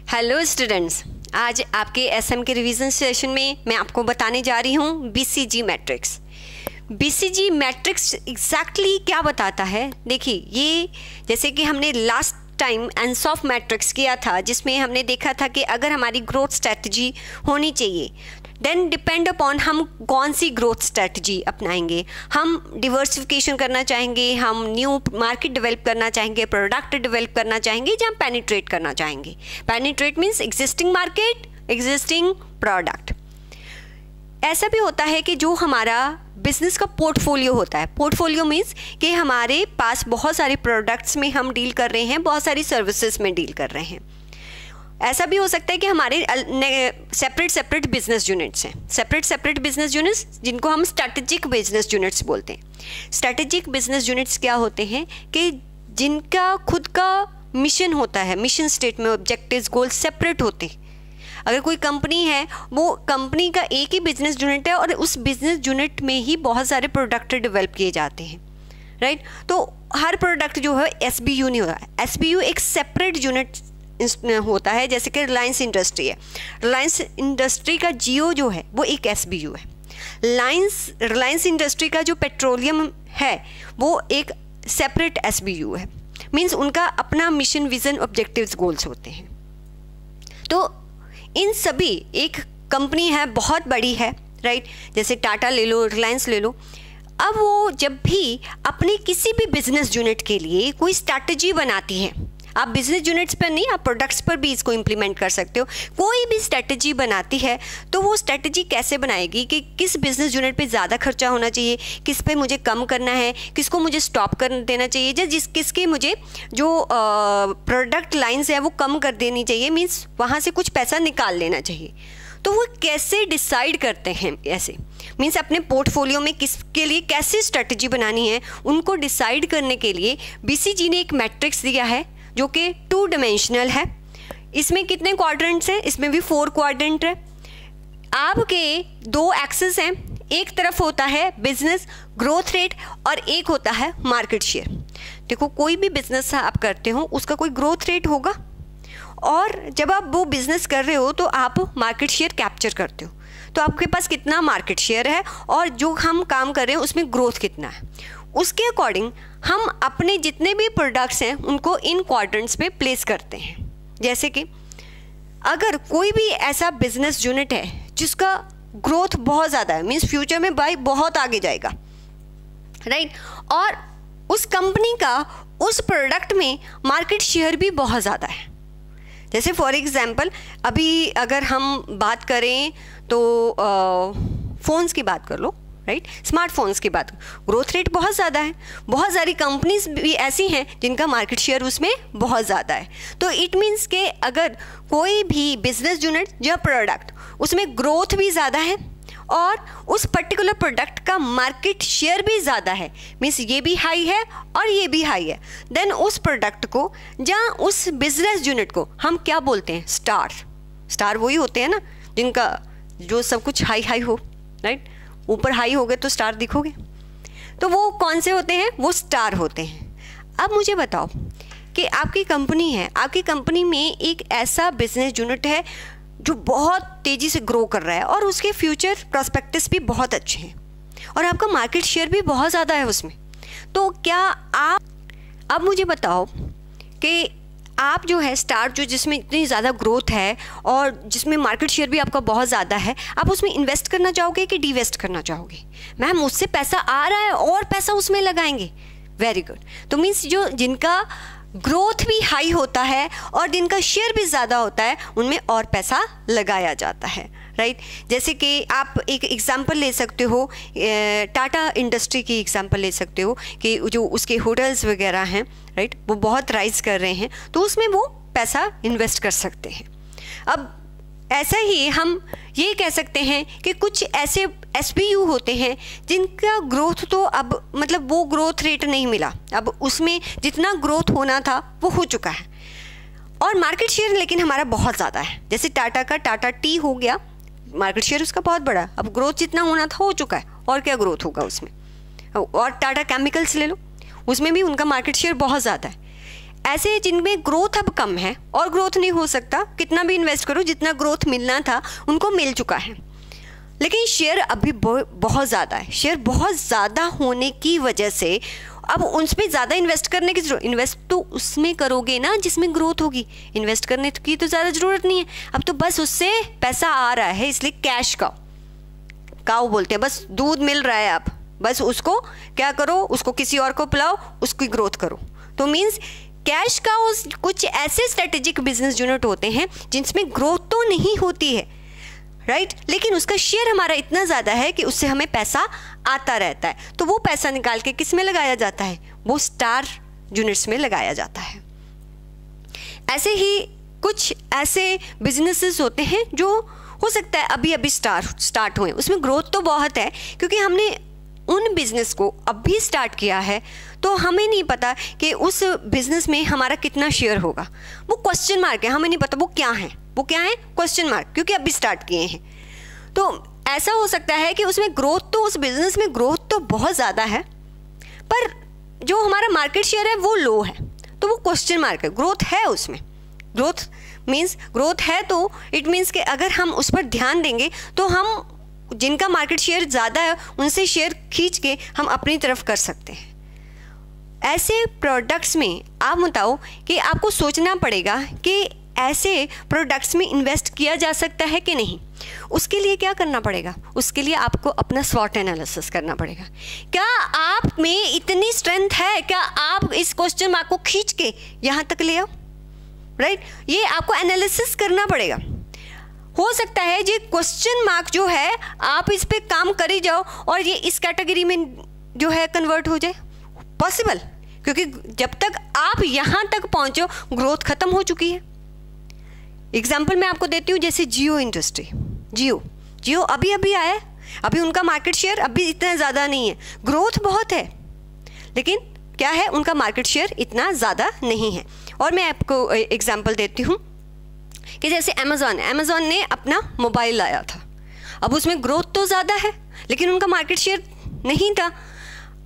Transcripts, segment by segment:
Hello students, आज आपके SM के रिवीजन सेशन में मैं आपको बताने जा रही हूँ BCG matrix. BCG matrix exactly क्या बताता है? देखिए, ये जैसे कि हमने लास्ट टाइम एनसॉफ मैट्रिक्स किया था, जिसमें हमने देखा था कि अगर हमारी ग्रोथ स्ट्रेटजी होनी चाहिए देन डिपेंड अपॉन हम कौन सी ग्रोथ स्ट्रेटजी अपनाएंगे। हम डिवर्सिफिकेशन करना चाहेंगे, हम न्यू मार्केट डेवलप करना चाहेंगे, प्रोडक्ट डेवलप करना चाहेंगे, या हम पेनिट्रेट करना चाहेंगे। Penetrate means existing market, existing product. ऐसा भी होता है कि जो हमारा बिजनेस का पोर्टफोलियो होता है, पोर्टफोलियो मीन्स कि हमारे पास बहुत सारे प्रोडक्ट्स में हम डील कर रहे हैं, बहुत सारी सर्विसेज में डील कर रहे हैं। ऐसा भी हो सकता है कि हमारे सेपरेट बिजनेस यूनिट्स हैं, सेपरेट बिजनेस यूनिट्स जिनको हम स्ट्रैटेजिक बिजनेस यूनिट्स बोलते हैं। स्ट्रैटेजिक बिजनेस यूनिट्स क्या होते हैं कि जिनका खुद का मिशन होता है, मिशन स्टेटमेंट, ऑब्जेक्टिव्स, गोल सेपरेट होते हैं। अगर कोई कंपनी है, वो कंपनी का एक ही बिजनेस यूनिट है और उस बिजनेस यूनिट में ही बहुत सारे प्रोडक्ट डेवलप किए जाते हैं, राइट। तो हर प्रोडक्ट जो है एसबीयू नहीं होता। एसबीयू एक सेपरेट यूनिट होता है, जैसे कि रिलायंस इंडस्ट्री है। रिलायंस इंडस्ट्री का जियो जो है वो एक एसबीयू है। रिलायंस इंडस्ट्री का जो पेट्रोलियम है वो एक सेपरेट एसबीयू है। मीन्स उनका अपना मिशन, विजन, ऑब्जेक्टिव्स, गोल्स होते हैं। तो इन सभी, एक कंपनी है, बहुत बड़ी है, राइट, जैसे टाटा ले लो, रिलायंस ले लो। अब वो जब भी अपने किसी भी बिजनेस यूनिट के लिए कोई स्ट्रैटेजी बनाती है, आप बिजनेस यूनिट्स पर नहीं, आप प्रोडक्ट्स पर भी इसको इम्प्लीमेंट कर सकते हो। कोई भी स्ट्रैटेजी बनाती है तो वो स्ट्रैटेजी कैसे बनाएगी कि किस बिजनेस यूनिट पे ज़्यादा खर्चा होना चाहिए, किस पे मुझे कम करना है, किसको मुझे स्टॉप कर देना चाहिए, या किसके मुझे जो प्रोडक्ट लाइन्स है वो कम कर देनी चाहिए, मीन्स वहाँ से कुछ पैसा निकाल लेना चाहिए। तो वो कैसे डिसाइड करते हैं, ऐसे मीन्स अपने पोर्टफोलियो में किसके लिए कैसे स्ट्रैटेजी बनानी है, उनको डिसाइड करने के लिए बीसीजी ने एक मैट्रिक्स दिया है जो कि 2 डायमेंशनल है। इसमें कितने क्वाड्रेंट्स हैं? इसमें भी 4 क्वाड्रेंट है। आपके 2 एक्सेस हैं, एक तरफ होता है बिजनेस ग्रोथ रेट और एक होता है मार्केट शेयर। देखो, कोई भी बिजनेस आप करते हो उसका कोई ग्रोथ रेट होगा, और जब आप वो बिजनेस कर रहे हो तो आप मार्केट शेयर कैप्चर करते हो। तो आपके पास कितना मार्केट शेयर है और जो हम काम कर रहे हैं उसमें ग्रोथ कितना है, उसके अकॉर्डिंग हम अपने जितने भी प्रोडक्ट्स हैं उनको इन क्वाड्रेंट्स में प्लेस करते हैं। जैसे कि अगर कोई भी ऐसा बिजनेस यूनिट है जिसका ग्रोथ बहुत ज़्यादा है, मीन्स फ्यूचर में भाई बहुत आगे जाएगा, राइट, और उस कंपनी का उस प्रोडक्ट में मार्केट शेयर भी बहुत ज़्यादा है। जैसे फॉर एग्जांपल अभी अगर हम बात करें तो फ़ोन्स की बात कर लो, राइट, स्मार्टफोन्स की बात, ग्रोथ रेट बहुत ज़्यादा है। बहुत सारी कंपनीज भी ऐसी हैं जिनका मार्केट शेयर उसमें बहुत ज़्यादा है। तो इट मीन्स के अगर कोई भी बिजनेस यूनिट या प्रोडक्ट उसमें ग्रोथ भी ज़्यादा है और उस पर्टिकुलर प्रोडक्ट का मार्केट शेयर भी ज़्यादा है, मीन्स ये भी हाई है और ये भी हाई है, देन उस प्रोडक्ट को या उस बिजनेस यूनिट को हम क्या बोलते हैं? स्टार वही होते हैं ना जिनका जो सब कुछ हाई हाई हो, राइट, ऊपर हाई हो गए तो स्टार दिखोगे। तो वो कौन से होते हैं? वो स्टार होते हैं। अब मुझे बताओ कि आपकी कंपनी है, आपकी कंपनी में एक ऐसा बिजनेस यूनिट है जो बहुत तेज़ी से ग्रो कर रहा है और उसके फ्यूचर प्रोस्पेक्टस भी बहुत अच्छे हैं और आपका मार्केट शेयर भी बहुत ज़्यादा है उसमें। तो क्या आप, अब मुझे बताओ कि आप जो है स्टार, जो जिसमें इतनी ज़्यादा ग्रोथ है और जिसमें मार्केट शेयर भी आपका बहुत ज़्यादा है, आप उसमें इन्वेस्ट करना चाहोगे कि डिवेस्ट करना चाहोगे? मैम, उससे पैसा आ रहा है और पैसा उसमें लगाएंगे, वेरी गुड। तो मीन्स जो जिनका ग्रोथ भी हाई होता है और जिनका शेयर भी ज़्यादा होता है उनमें और पैसा लगाया जाता है, राइट। जैसे कि आप एक एग्जांपल ले सकते हो, टाटा इंडस्ट्री की एग्जांपल ले सकते हो कि जो उसके होटल्स वगैरह हैं, राइट, वो बहुत राइज कर रहे हैं, तो उसमें वो पैसा इन्वेस्ट कर सकते हैं। अब ऐसा ही हम ये कह सकते हैं कि कुछ ऐसे एसबीयू होते हैं जिनका ग्रोथ तो अब मतलब वो ग्रोथ रेट नहीं मिला, अब उसमें जितना ग्रोथ होना था वो हो चुका है और मार्केट शेयर लेकिन हमारा बहुत ज़्यादा है। जैसे टाटा का टाटा टी हो गया, मार्केट शेयर उसका बहुत बड़ा, अब ग्रोथ जितना होना था हो चुका है, और क्या ग्रोथ होगा उसमें। और टाटा केमिकल्स ले लो, उसमें भी उनका मार्केट शेयर बहुत ज़्यादा है। ऐसे जिनमें ग्रोथ अब कम है और ग्रोथ नहीं हो सकता, कितना भी इन्वेस्ट करो जितना ग्रोथ मिलना था उनको मिल चुका है, लेकिन शेयर अभी बहुत ज़्यादा है। शेयर बहुत ज़्यादा होने की वजह से अब उसमें ज़्यादा इन्वेस्ट करने की जरूरत, इन्वेस्ट तो उसमें करोगे ना जिसमें ग्रोथ होगी, इन्वेस्ट करने की तो ज़्यादा ज़रूरत नहीं है। अब तो बस उससे पैसा आ रहा है, इसलिए कैश काऊ बोलते हैं, बस दूध मिल रहा है, आप बस उसको क्या करो, उसको किसी और को पिलाओ, उसकी ग्रोथ करो। तो मीन्स कैश काउस कुछ ऐसे स्ट्रेटेजिक बिजनेस यूनिट होते हैं जिनमें ग्रोथ तो नहीं होती है, राइट, लेकिन उसका शेयर हमारा इतना ज़्यादा है कि उससे हमें पैसा आता रहता है। तो वो पैसा निकाल के किस में लगाया जाता है, वो स्टार यूनिट्स में लगाया जाता है। ऐसे ही कुछ ऐसे बिजनेसेस होते हैं जो हो सकता है अभी अभी स्टार्ट हुए, उसमें ग्रोथ तो बहुत है, क्योंकि हमने उन बिज़नेस को अभी स्टार्ट किया है तो हमें नहीं पता कि उस बिज़नेस में हमारा कितना शेयर होगा। वो क्वेश्चन मार्क है, हमें नहीं पता वो क्या है क्वेश्चन मार्क, क्योंकि अभी स्टार्ट किए हैं। तो ऐसा हो सकता है कि उसमें ग्रोथ तो, उस बिज़नेस में ग्रोथ तो बहुत ज़्यादा है, पर जो हमारा मार्केट शेयर है वो लो है, तो वो क्वेश्चन मार्क है। ग्रोथ है उसमें, ग्रोथ है तो इट मीन्स कि अगर हम उस पर ध्यान देंगे तो हम जिनका मार्केट शेयर ज़्यादा है उनसे शेयर खींच के हम अपनी तरफ कर सकते हैं। ऐसे प्रोडक्ट्स में आप बताओ कि आपको सोचना पड़ेगा कि ऐसे प्रोडक्ट्स में इन्वेस्ट किया जा सकता है कि नहीं। उसके लिए क्या करना पड़ेगा, उसके लिए आपको अपना स्वॉट एनालिसिस करना पड़ेगा। क्या आप में इतनी स्ट्रेंथ है, क्या आप इस क्वेश्चन मार्क को खींच के यहाँ तक ले आओ, राइट, ये आपको एनालिसिस करना पड़ेगा। हो सकता है ये क्वेश्चन मार्क जो है आप इस पे काम कर ही जाओ और ये इस कैटेगरी में जो है कन्वर्ट हो जाए, पॉसिबल, क्योंकि जब तक आप यहाँ तक पहुँचो ग्रोथ खत्म हो चुकी है। एग्जाम्पल मैं आपको देती हूँ, जैसे जियो इंडस्ट्री, जियो अभी अभी आया है, अभी उनका मार्केट शेयर अभी इतना ज़्यादा नहीं है, ग्रोथ बहुत है, लेकिन क्या है, उनका मार्केट शेयर इतना ज़्यादा नहीं है। और मैं आपको एग्जाम्पल देती हूँ कि जैसे अमेज़ॉन ने अपना मोबाइल लाया था, अब उसमें ग्रोथ तो ज़्यादा है लेकिन उनका मार्केट शेयर नहीं था।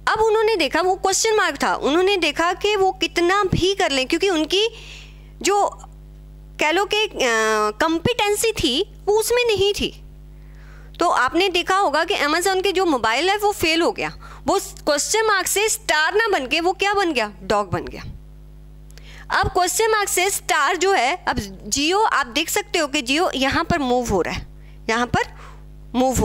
अब उन्होंने देखा, वो क्वेश्चन मार्क था, उन्होंने देखा कि वो कितना भी कर लें, क्योंकि उनकी जो कह लो कि कॉम्पिटेंसी थी वो उसमें नहीं थी। तो आपने देखा होगा कि अमेज़ॉन के जो मोबाइल है वो फेल हो गया, वो क्वेश्चन मार्क से स्टार ना बन के वो क्या बन गया, डॉग बन गया। अब क्वेश्चन मार्क से स्टार जो है, अब जियो आप देख सकते हो कि जियो यहाँ पर मूव हो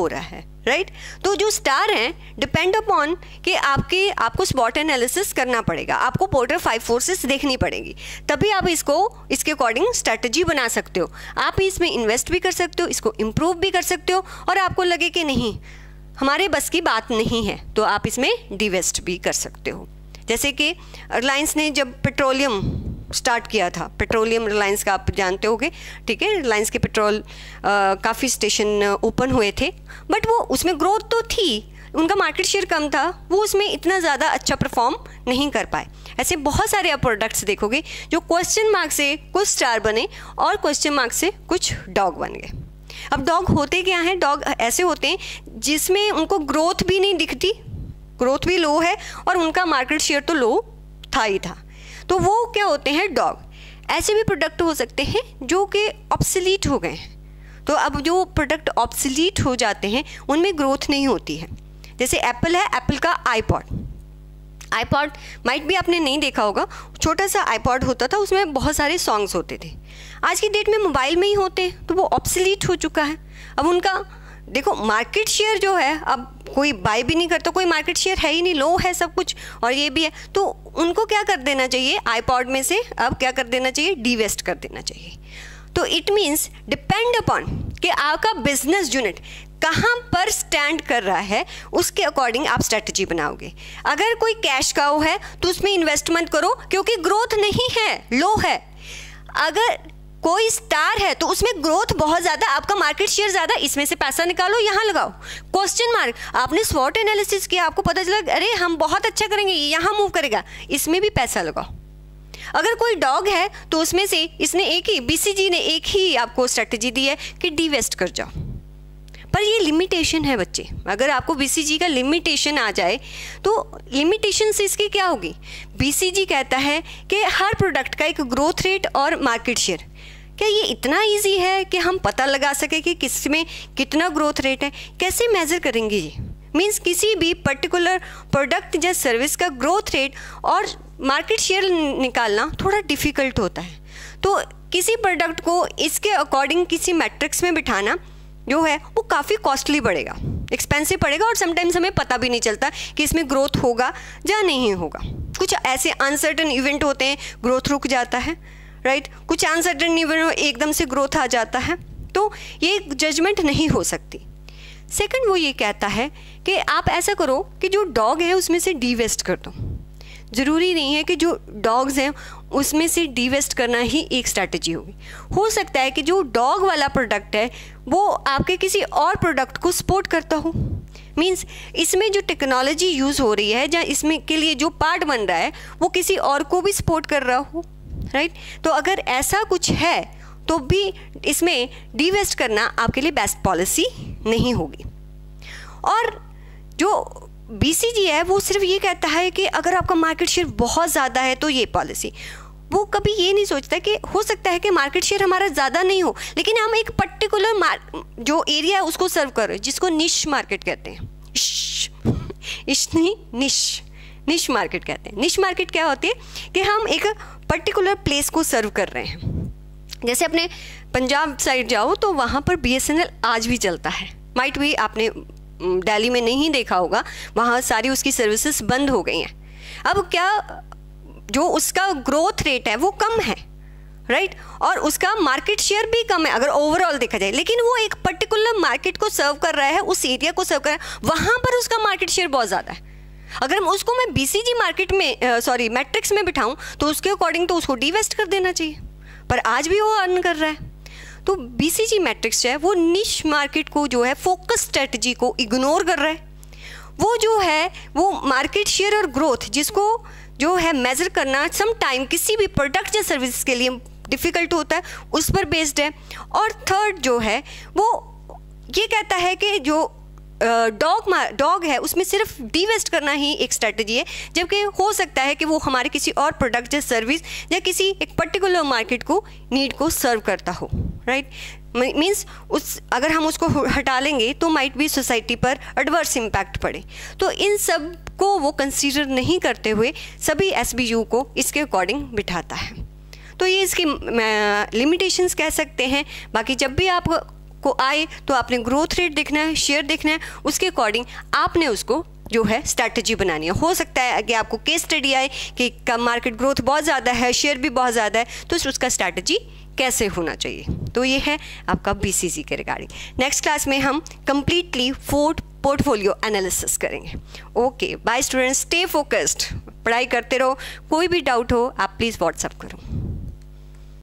रहा है, राइट। तो जो स्टार हैं डिपेंड अपॉन कि आपको स्पॉट एनालिसिस करना पड़ेगा, आपको पोर्टर 5 फोर्सेस देखनी पड़ेगी, तभी आप इसके अकॉर्डिंग स्ट्रेटजी बना सकते हो। आप इसमें इन्वेस्ट भी कर सकते हो, इसको इम्प्रूव भी कर सकते हो, और आपको लगे कि नहीं हमारे बस की बात नहीं है तो आप इसमें डिवेस्ट भी कर सकते हो। जैसे कि रिलायंस ने जब पेट्रोलियम स्टार्ट किया था, पेट्रोलियम रिलायंस का आप जानते होगे, ठीक है, रिलायंस के पेट्रोल काफ़ी स्टेशन ओपन हुए थे, बट वो उसमें ग्रोथ तो थी, उनका मार्केट शेयर कम था, वो उसमें इतना ज़्यादा अच्छा परफॉर्म नहीं कर पाए। ऐसे बहुत सारे आप प्रोडक्ट्स देखोगे जो क्वेश्चन मार्क से कुछ स्टार बने और क्वेश्चन मार्क से कुछ डॉग बन गए। अब डॉग होते क्या हैं, डॉग ऐसे होते हैं जिसमें उनको ग्रोथ भी नहीं दिखती, ग्रोथ भी लो है और उनका मार्केट शेयर तो लो था ही था, तो वो क्या होते हैं, डॉग। ऐसे भी प्रोडक्ट हो सकते हैं जो कि ऑब्सलीट हो गए हैं, तो अब जो प्रोडक्ट ऑब्सलीट हो जाते हैं उनमें ग्रोथ नहीं होती है। जैसे एप्पल है, एप्पल का आईपॉड माइट भी आपने नहीं देखा होगा, छोटा सा आईपॉड होता था, उसमें बहुत सारे सॉन्ग्स होते थे। आज की डेट में मोबाइल में ही होते हैं, तो वो ऑब्सलीट हो चुका है। अब उनका देखो मार्केट शेयर जो है, अब कोई बाय भी नहीं करता, कोई मार्केट शेयर है ही नहीं, लो है सब कुछ, और ये भी है, तो उनको क्या कर देना चाहिए, आईपॉड में से अब क्या कर देना चाहिए, डिवेस्ट कर देना चाहिए। तो इट मीन्स डिपेंड अपॉन कि आपका बिजनेस यूनिट कहाँ पर स्टैंड कर रहा है, उसके अकॉर्डिंग आप स्ट्रेटजी बनाओगे। अगर कोई कैश काउ है तो उसमें इन्वेस्टमेंट करो, क्योंकि ग्रोथ नहीं है, लो है। अगर कोई स्टार है तो उसमें ग्रोथ बहुत ज़्यादा, आपका मार्केट शेयर ज़्यादा, इसमें से पैसा निकालो, यहाँ लगाओ। क्वेश्चन मार्क, आपने स्वॉट एनालिसिस किया, आपको पता चला अरे हम बहुत अच्छा करेंगे, यहाँ मूव करेगा, इसमें भी पैसा लगाओ। अगर कोई डॉग है तो उसमें से इसने एक ही, BCG ने एक ही आपको स्ट्रेटजी दी है कि डिवेस्ट कर जाओ, पर ये लिमिटेशन है बच्चे। अगर आपको बीसीजी का लिमिटेशन आ जाए तो लिमिटेशन से इसकी क्या होगी? बीसीजी कहता है कि हर प्रोडक्ट का एक ग्रोथ रेट और मार्केट शेयर। क्या ये इतना इजी है कि हम पता लगा सके कि किस में कितना ग्रोथ रेट है? कैसे मेज़र करेंगे ये? मीन्स किसी भी पर्टिकुलर प्रोडक्ट या सर्विस का ग्रोथ रेट और मार्केट शेयर निकालना थोड़ा डिफ़िकल्ट होता है। तो किसी प्रोडक्ट को इसके अकॉर्डिंग किसी मैट्रिक्स में बिठाना जो है वो काफ़ी कॉस्टली पड़ेगा, एक्सपेंसिव पड़ेगा, और समटाइम्स हमें पता भी नहीं चलता कि इसमें ग्रोथ होगा या नहीं होगा। कुछ ऐसे अनसर्टन इवेंट होते हैं, ग्रोथ रुक जाता है, राइट। कुछ अनसर्टन इवेंट एकदम से ग्रोथ आ जाता है, तो ये जजमेंट नहीं हो सकती। सेकंड, वो ये कहता है कि आप ऐसा करो कि जो डॉग है उसमें से डीवेस्ट कर दो। ज़रूरी नहीं है कि जो डॉग्स हैं उसमें से डीवेस्ट करना ही एक स्ट्रैटेजी होगी। हो सकता है कि जो डॉग वाला प्रोडक्ट है वो आपके किसी और प्रोडक्ट को सपोर्ट करता हो। मींस इसमें जो टेक्नोलॉजी यूज़ हो रही है या इसमें के लिए जो पार्ट बन रहा है वो किसी और को भी सपोर्ट कर रहा हो, राइट। तो अगर ऐसा कुछ है तो भी इसमें डीवेस्ट करना आपके लिए बेस्ट पॉलिसी नहीं होगी। और जो बीसीजी है वो सिर्फ ये कहता है कि अगर आपका मार्केट शेयर बहुत ज़्यादा है तो ये पॉलिसी। वो कभी ये नहीं सोचता कि हो सकता है कि मार्केट शेयर हमारा ज़्यादा नहीं हो, लेकिन हम एक पर्टिकुलर जो एरिया है उसको सर्व कर रहे हैं, जिसको निश मार्केट कहते हैं। निश मार्केट कहते हैं। निश मार्केट क्या होती है कि हम एक पर्टिकुलर प्लेस को सर्व कर रहे हैं। जैसे अपने पंजाब साइड जाओ तो वहाँ पर बीएसएनएल आज भी चलता है। माइट भी आपने दिल्ली में नहीं देखा होगा, वहाँ सारी उसकी सर्विसेज बंद हो गई हैं। अब क्या जो उसका ग्रोथ रेट है वो कम है, राइट, और उसका मार्केट शेयर भी कम है अगर ओवरऑल देखा जाए, लेकिन वो एक पर्टिकुलर मार्केट को सर्व कर रहा है, उस एरिया को सर्व कर रहा है, वहाँ पर उसका मार्केट शेयर बहुत ज़्यादा है। अगर हम उसको मैं बीसीजी मार्केट में मैट्रिक्स में बिठाऊँ तो उसके अकॉर्डिंग तो उसको डीवेस्ट कर देना चाहिए, पर आज भी वो अर्न कर रहा है। तो बीसीजी मैट्रिक्स जो है वो निश मार्केट को जो है फोकस स्ट्रेटजी को इग्नोर कर रहा है। वो जो है वो मार्केट शेयर और ग्रोथ जिसको जो है मेज़र करना सम टाइम किसी भी प्रोडक्ट या सर्विस के लिए डिफ़िकल्ट होता है, उस पर बेस्ड है। और थर्ड जो है वो ये कहता है कि जो डॉग है उसमें सिर्फ डीवेस्ट करना ही एक स्ट्रेटजी है, जबकि हो सकता है कि वो हमारे किसी और प्रोडक्ट या सर्विस या किसी एक पर्टिकुलर मार्केट को नीड को सर्व करता हो, राइट। मीन्स उस अगर हम उसको हटा लेंगे तो माइट भी सोसाइटी पर एडवर्स इम्पैक्ट पड़े। तो इन सब को वो कंसीडर नहीं करते हुए सभी एसबीयू को इसके अकॉर्डिंग बिठाता है। तो ये इसकी लिमिटेशंस कह सकते हैं। बाकी जब भी आप को आए तो आपने ग्रोथ रेट देखना है, शेयर देखना है, उसके अकॉर्डिंग आपने उसको जो है स्ट्रैटेजी बनानी है। हो सकता है कि आपको केस स्टडी आए कि कम मार्केट ग्रोथ बहुत ज़्यादा है, शेयर भी बहुत ज़्यादा है, तो उसका स्ट्रैटेजी कैसे होना चाहिए। तो ये है आपका बीसीजी के रिगार्डिंग। नेक्स्ट क्लास में हम कंप्लीटली पोर्टफोलियो एनालिसिस करेंगे। Okay bye students, stay focused, पढ़ाई करते रहो। कोई भी डाउट हो आप प्लीज़ व्हाट्सअप करो।